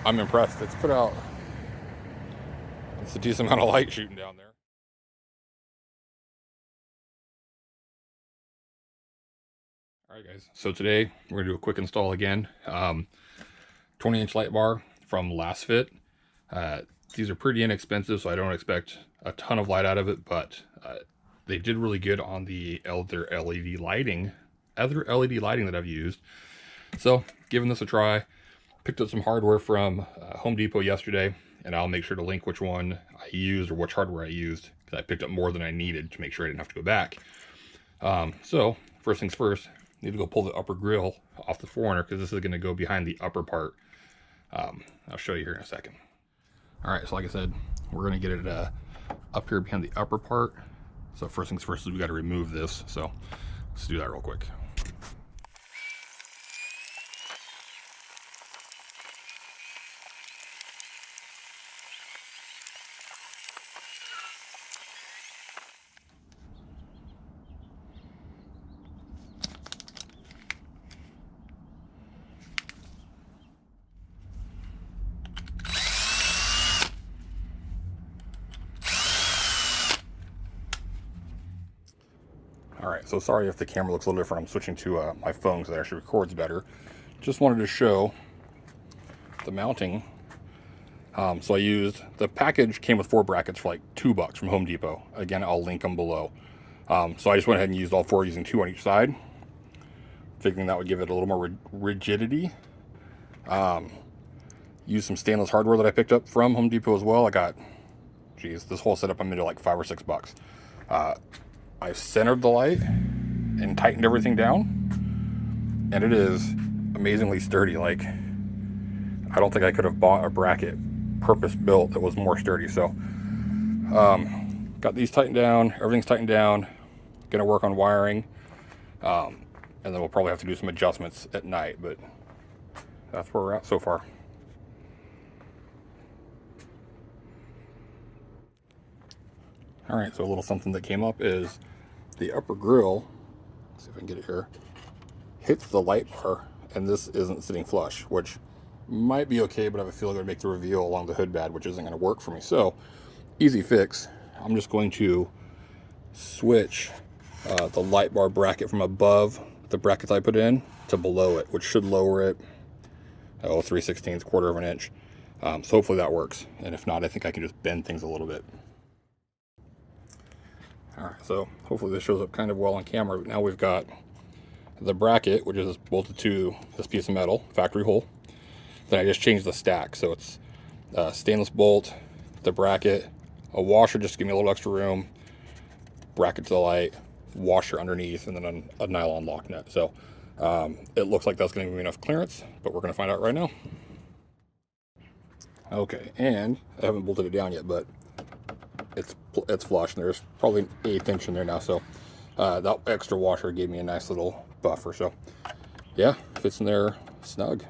I'm impressed. It's put out, it's a decent amount of light shooting down there. All right, guys. So today we're gonna do a quick install again. 20-inch light bar from Last Fit. These are pretty inexpensive, so I don't expect a ton of light out of it, but they did really good on the other LED lighting that I've used. So giving this a try. Picked up some hardware from Home Depot yesterday, and I'll make sure to link which one I used or which hardware I used, because I picked up more than I needed to make sure I didn't have to go back. So first things first, need to go pull the upper grill off the 4Runner, because this is going to go behind the upper part. I'll show you here in a second. All right, so like I said, we're going to get it up here behind the upper part. So first things first is we got to remove this. So let's do that real quick. All right, so sorry if the camera looks a little different. I'm switching to my phone because it actually records better. Just wanted to show the mounting. So I used, the package came with 4 brackets for like $2 from Home Depot. Again, I'll link them below. So I just went ahead and used all 4 using 2 on each side, thinking that would give it a little more rigidity. Used some stainless hardware that I picked up from Home Depot as well. I got, geez, this whole setup I'm into like $5 or $6. I centered the light and tightened everything down, and it is amazingly sturdy. Like, I don't think I could have bought a bracket purpose built that was more sturdy. So got these tightened down, everything's tightened down. Gonna work on wiring, and then we'll probably have to do some adjustments at night, but that's where we're at so far. All right, so a little something that came up is the upper grill, let's see if I can get it here, hits the light bar, and this isn't sitting flush, which might be okay, but I have a feeling it would make the reveal along the hood bad, which isn't going to work for me. So easy fix. I'm just going to switch the light bar bracket from above the brackets I put in to below it, which should lower it 3/16, quarter of an inch. So hopefully that works, and if not, I think I can just bend things a little bit. All right, so hopefully this shows up kind of well on camera. But now we've got the bracket, which is bolted to this piece of metal, factory hole. Then I just changed the stack, so it's stainless bolt, the bracket, a washer just to give me a little extra room, bracket to the light, washer underneath, and then a nylon lock nut. So it looks like that's going to give me enough clearance, but we're going to find out right now. Okay, and I haven't bolted it down yet, but it's flush, and there's probably an 1/8 inch in there now. So that extra washer gave me a nice little buffer. So yeah, fits in there snug.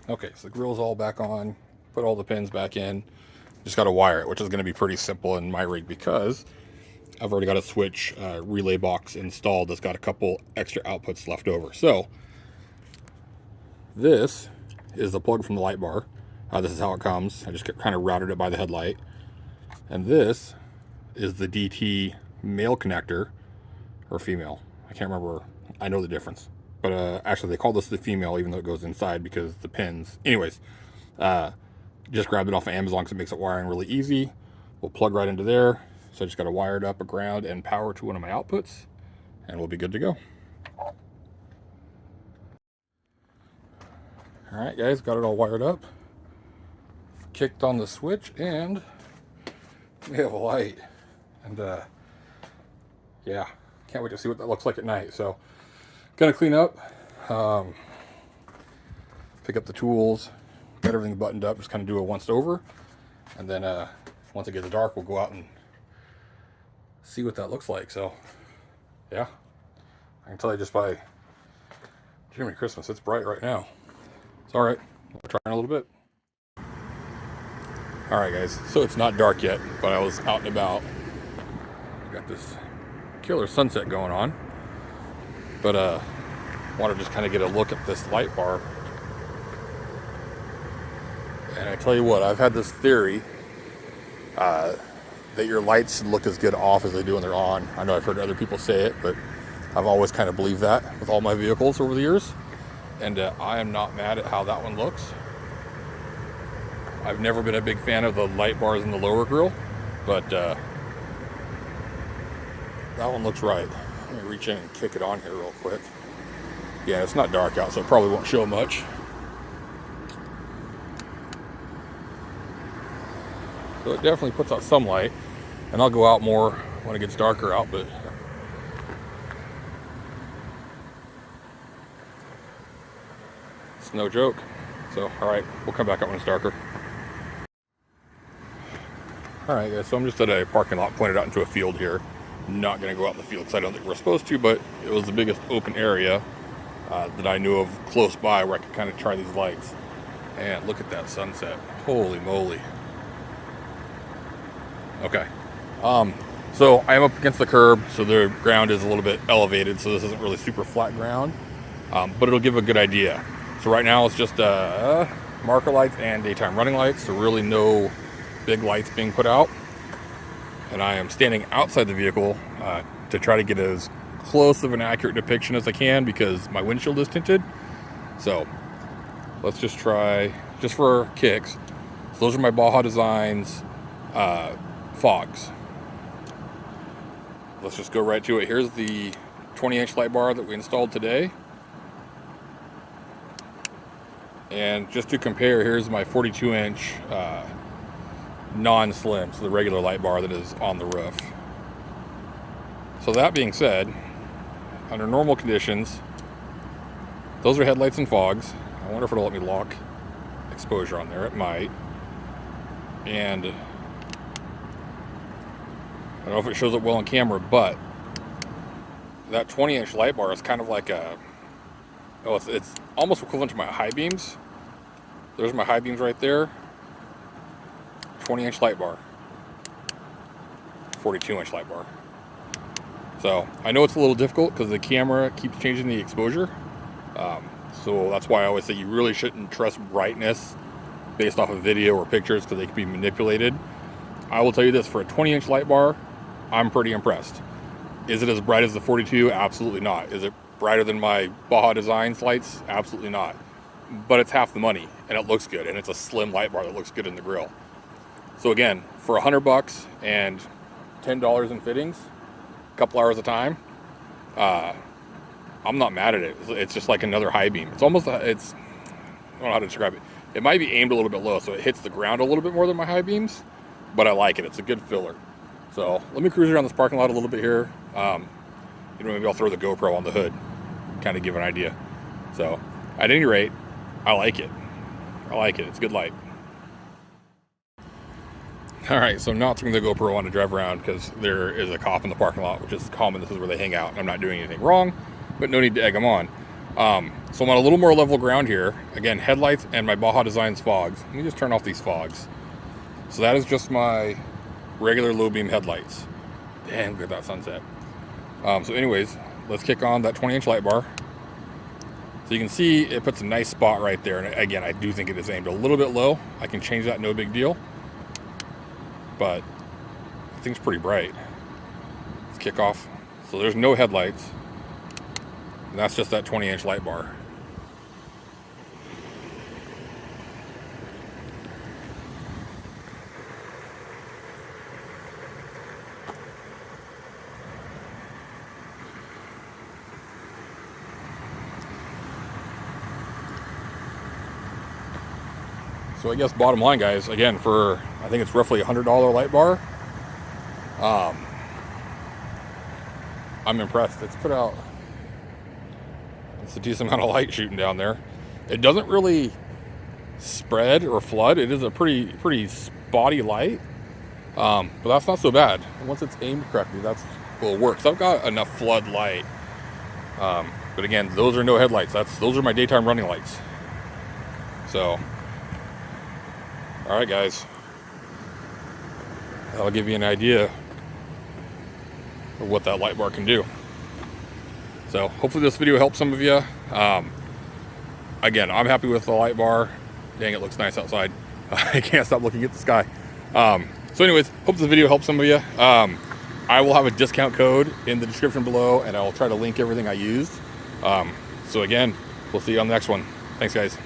Okay, so the grill's all back on, put all the pins back in, just got to wire it, which is going to be pretty simple in my rig because I've already got a switch relay box installed that's got a couple extra outputs left over. So this is the plug from the light bar. This is how it comes. I just kind of routed it by the headlight. And this is the DT male connector, or female. I can't remember. I know the difference. But actually they call this the female even though it goes inside because the pins. Anyways, just grabbed it off of Amazon because it makes it wiring really easy. We'll plug right into there. So I just got to wire it up, a ground, and power to one of my outputs, and we'll be good to go. All right, guys, got it all wired up. Kicked on the switch, and we have a light. And yeah, can't wait to see what that looks like at night. So, gonna clean up, pick up the tools, get everything buttoned up, just kind of do a once over, and then once it gets dark, we'll go out and see what that looks like. So yeah, I can tell you just by Jimmy Christmas, it's bright right now. It's all right, we'll try in a little bit. All right, guys, so it's not dark yet, but I was out and about. Got this killer sunset going on. But want to just kind of get a look at this light bar. And I tell you what, I've had this theory that your lights should look as good off as they do when they're on. I know I've heard other people say it, but I've always kind of believed that with all my vehicles over the years. And I am not mad at how that one looks. I've never been a big fan of the light bars in the lower grille, but that one looks right. Let me reach in and kick it on here real quick. Yeah, it's not dark out, so it probably won't show much. So it definitely puts out some light, and I'll go out more when it gets darker out, but it's no joke. So, all right, we'll come back out when it's darker. All right, guys, so I'm just at a parking lot pointed out into a field here. Not gonna go out in the field because I don't think we're supposed to, but it was the biggest open area that I knew of close by where I could kind of try these lights. And look at that sunset. Holy moly. Okay. So I am up against the curb, so the ground is a little bit elevated, so this isn't really super flat ground, but it'll give a good idea. So right now it's just marker lights and daytime running lights, so really no big lights being put out. And I am standing outside the vehicle to try to get as close of an accurate depiction as I can because my windshield is tinted. So let's just try, just for kicks. So those are my Baja Designs fogs. Let's just go right to it. Here's the 20-inch light bar that we installed today. And just to compare, here's my 42-inch non-slim, so the regular light bar that is on the roof. So that being said, under normal conditions, those are headlights and fogs. I wonder if it'll let me lock exposure on there. It might. And I don't know if it shows up well on camera, but that 20-inch light bar is kind of like a, oh, it's almost equivalent to my high beams. There's my high beams right there. 20-inch light bar. 42-inch light bar. So I know it's a little difficult because the camera keeps changing the exposure. So that's why I always say you really shouldn't trust brightness based off of video or pictures because they can be manipulated. I will tell you this, for a 20-inch light bar, I'm pretty impressed. Is it as bright as the 42? Absolutely not. Is it brighter than my Baja Designs lights? Absolutely not. But it's half the money and it looks good, and it's a slim light bar that looks good in the grill. So again, for $100 and $10 in fittings, a couple hours of time, I'm not mad at it. It's just like another high beam. It's almost, I don't know how to describe it. It might be aimed a little bit low, so it hits the ground a little bit more than my high beams, but I like it. It's a good filler. So let me cruise around this parking lot a little bit here. Maybe I'll throw the GoPro on the hood, kind of give an idea. So at any rate, I like it. I like it. It's a good light. All right, so I'm not throwing the GoPro on to drive around because there is a cop in the parking lot, which is common. This is where they hang out. I'm not doing anything wrong, but no need to egg them on. So I'm on a little more level ground here. Again, headlights and my Baja Designs fogs. Let me just turn off these fogs. So that is just my regular low beam headlights. Damn, look at that sunset. So anyways, let's kick on that 20-inch light bar. So you can see it puts a nice spot right there. And again, I do think it is aimed a little bit low. I can change that, no big deal. But the thing's pretty bright. Let's kick off. So there's no headlights. And that's just that 20-inch light bar. So I guess bottom line, guys, again, for I think it's roughly $100 light bar, I'm impressed. It's put out, it's a decent amount of light shooting down there. It doesn't really spread or flood. It is a pretty spotty light, but that's not so bad. Once it's aimed correctly, that's will work. So I've got enough flood light, but again, those are no headlights. Those are my daytime running lights. So. All right, guys, that'll give you an idea of what that light bar can do. So hopefully this video helps some of you. Again, I'm happy with the light bar. Dang, it looks nice outside. I can't stop looking at the sky. So anyways, hope this video helps some of you. I will have a discount code in the description below, and I'll try to link everything I used. So again, we'll see you on the next one. Thanks, guys.